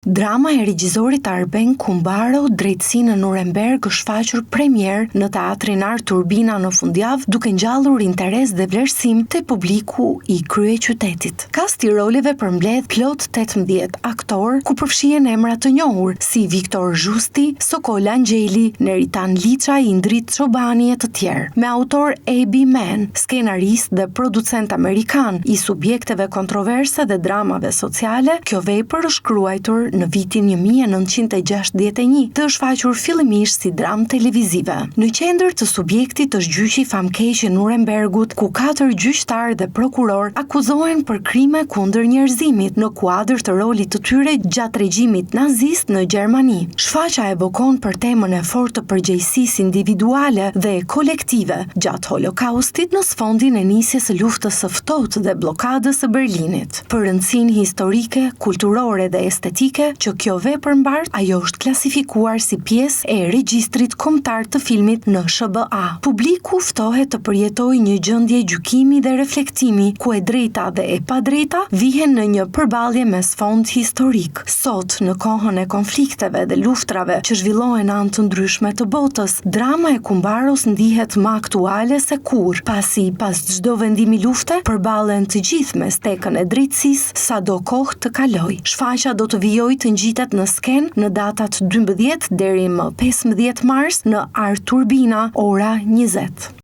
Drama e regjizorit Arben Kumbaro, Drejtësi në Nuremberg, është shfaqur premier në teatrin Art Urbina në fundjavë, duke ngjallur interes dhe vlerësim te publiku i kryeqytetit. Kasti i roleve përmbledh plot 18 aktor, ku përfshihen emra të njohur si Viktor Zhusti, Sokol Angjeli, Neritan Liça, Indrit Çobani e të tjerë. Me autor A.B. Mann, skenarist dhe producent amerikan i subjekteve kontroverse dhe dramave sociale, kjo vepër është shkruar në vitin 1961 dhe është shfaqur fillimisht si dramë televizive. Në qendër të subjektit është gjyqi famkeq i Nurembergut, ku 4 gjyqtar dhe prokuror akuzohen për krime kundër njerëzimit në kuadër të rolit të tyre gjatë regjimit nazist në Gjermani. Shfaqja evokon për temën e fortë të përgjegjësisë individuale dhe kolektive gjatë Holokaustit në sfondin e nisjes së luftës së ftohtë dhe bllokadës së Berlinit. Për rëndësinë historike, kulturore dhe estetike që kjo vepër mbart, ajo është klasifikuar si pjesë e regjistrit kombëtar të filmit në SBA. Publiku ftohet të përjetojë një gjendje gjykimi dhe reflektimi, ku e drejta dhe e padrejta vihen në një përballje me sfond historik. Sot, në kohën e konflikteve dhe luftrave që zhvillohen në anë të ndryshme të botës, drama e Kumbaros ndihet më aktuale se kur, pasi pas çdo vendimi lufte përballen të gjithë me stekën e drejtësisë, sado kohë të kalojë. Shfaqja do të vijojë të ngjitet në sken në datat 12 deri më 15 mars në Art Urbina, ora 20.